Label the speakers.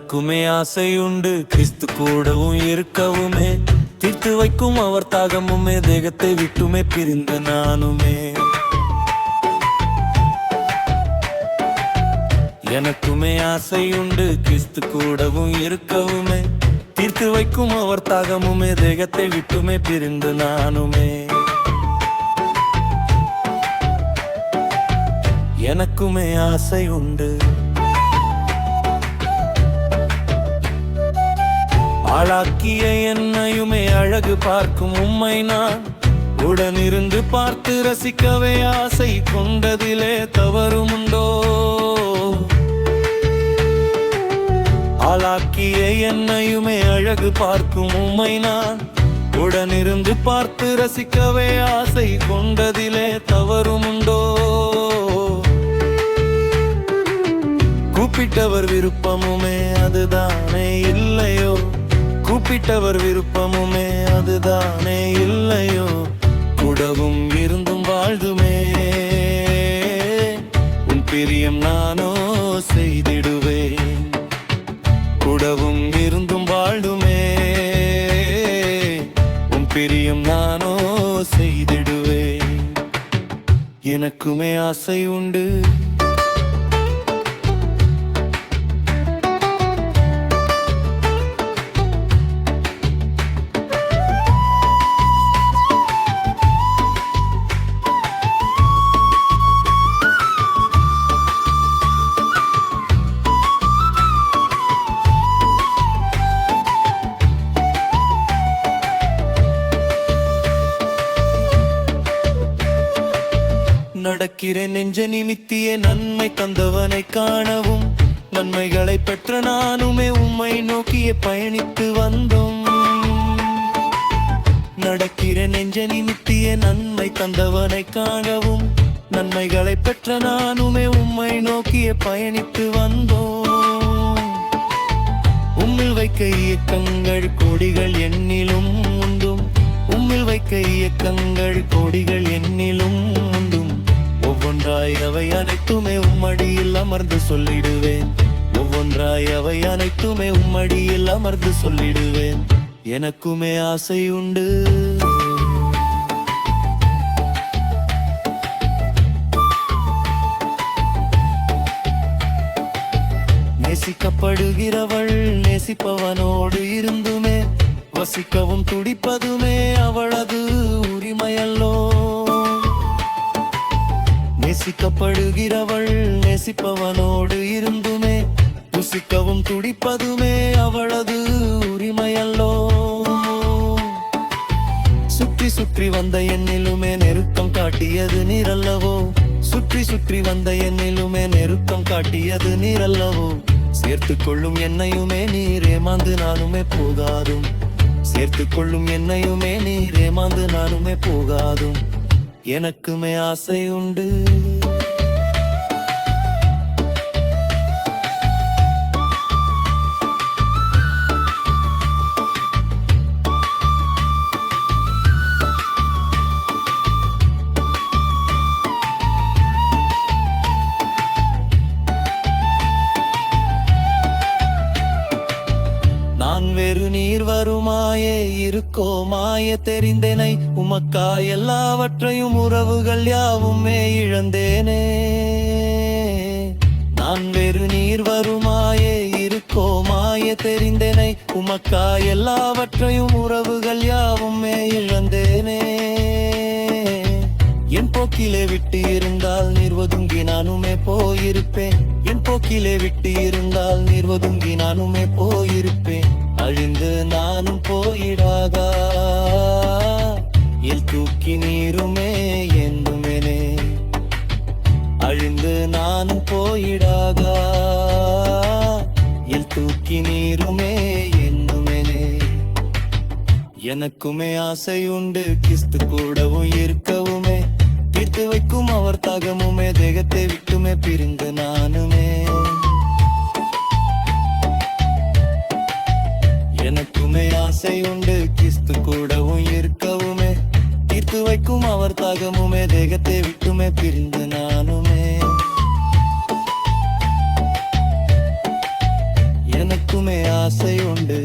Speaker 1: எனக்குமே ஆசையுண்டு கிறிஸ்து கூடவும் இருக்கவுமே, தீர்த்து வைக்கும் அவர் தாகமுமே, தேகத்தை விட்டுமே பிரிந்த நானுமே. எனக்குமே ஆசையுண்டு கிறிஸ்து கூடவும் இருக்கவுமே, தீர்த்து வைக்கும் அவர் தாகமுமே, தேகத்தை விட்டுமே பிரிந்த நானுமே. எனக்குமே ஆசையுண்டு. ஆளாக்கிய என்னையுமே அழகு பார்க்கும் உம்மை நான் உடனிருந்து பார்த்து ரசிக்கவே ஆசை கொண்டதிலே தவறுமுண்டோ? ஆளாக்கிய என்னையுமே அழகு பார்க்கும் உம்மை நான் உடனிருந்து பார்த்து ரசிக்கவே ஆசை கொண்டதிலே தவறுமுண்டோ? கூப்பிட்டவர் விருப்பமுமே அதுதானே இல்லையோ? கூப்பிட்டவர் விருப்பமுமே அதுதானே இல்லையோ? கூடவும் இருந்தும் வாழ்துமே உன் பிரியம் நானோ செய்திடுவேன். கூடவும் இருந்தும் வாழ்துமே உன் பிரியம் நானோ செய்திடுவேன். எனக்குமே ஆசை உண்டு. நடக்கிறேன் நெஞ்ச நிமித்தியே நன்மை தந்தவனை காணவும், நன்மைகளை பெற்ற நானுமே உம்மை நோக்கியே பயணித்து வந்தோம். நடக்கிறேன் நெஞ்ச நிமித்தியே நன்மை தந்தவனை காணவும், நன்மைகளை பெற்ற நானுமே உம்மை நோக்கியே பயணித்து வந்தோம். உம்மில் வைக்க இயக்கங்கள் கோடிகள் என்னிலும் உண்டும், உம்மில் வைக்க இயக்கங்கள் கோடிகள் என்னிலும் உண்டும். ஒவ்வொன்றாய் அவை அனைத்துமே உம்மடியில் அமர்ந்து சொல்லிடுவேன், ஒவ்வொன்றாய் அவை அனைத்துமே உம்மடியில் அமர்ந்து சொல்லிடுவேன். எனக்குமே ஆசை உண்டு. நேசிக்கப்படுகிறவள் நேசிப்பவனோடு இருந்துமே வசிக்கவும் துடிப்பதுமே அவளது உரிமையல்லோ? நேசிக்கப்படுகிறவள் நேசிப்பவனோடு இருந்துமே புசிக்கவும் துடிப்பதுமே அவளது உரிமையல்லோ? சுற்றி சுற்றி வந்த என்னிலுமே நெருக்கம் காட்டியது நீரல்லவோ? சுற்றி சுற்றி வந்த என்னிலுமே நெருக்கம் காட்டியது நீரல்லவோ? சேர்த்து கொள்ளும் என்னையுமே நீர் ஏமாந்து நானுமே போகாதும், சேர்த்து கொள்ளும் என்னையுமே நீர் ஏமாந்து நானுமே போகாதும். எனக்குமே ஆசை உண்டு. நான் வெறு நீர் வருமாயே இருக்கோ மாய தெரிந்தேனை, உமக்கா எல்லாவற்றையும் உறவுகள் யாவுமே இழந்தேனே. நான் வெறு நீர் வருமாயே இருக்கோ மாய தெரிந்தேனை, உமக்கா எல்லாவற்றையும் உறவுகள் யாவுமே இழந்தேனே. என் போக்கிலே விட்டு இருந்தால் நீர் ஒதுங்கி நானுமே போயிருப்பேன், என் போக்கிலே விட்டு இருந்தால் நீர் ஒதுங்கி நானுமே போயிருப்பேன். அழிந்து நானும் போயிடாகா எல் தூக்கி நீருமே என்றுமெனே, அழிந்து நானும் போயிடாகா எல் தூக்கி நீருமே என்றுமெனே. எனக்குமே ஆசை உண்டு கிறிஸ்து கூடவும் இருக்கவுமே, தீர்த்து வைக்கும் அவர் தாகமுமே, தேகத்தை விட்டுமே பிரிந்து நானுமே. எனக்குமே ஆசை உண்டு கிறிஸ்து கூடவும் இருக்கவுமே, தீர்த்து வைக்கும் அவர் தாகமுமே, தேகத்தை விட்டுமே பிரிந்து நானுமே. எனக்குமே ஆசை உண்டு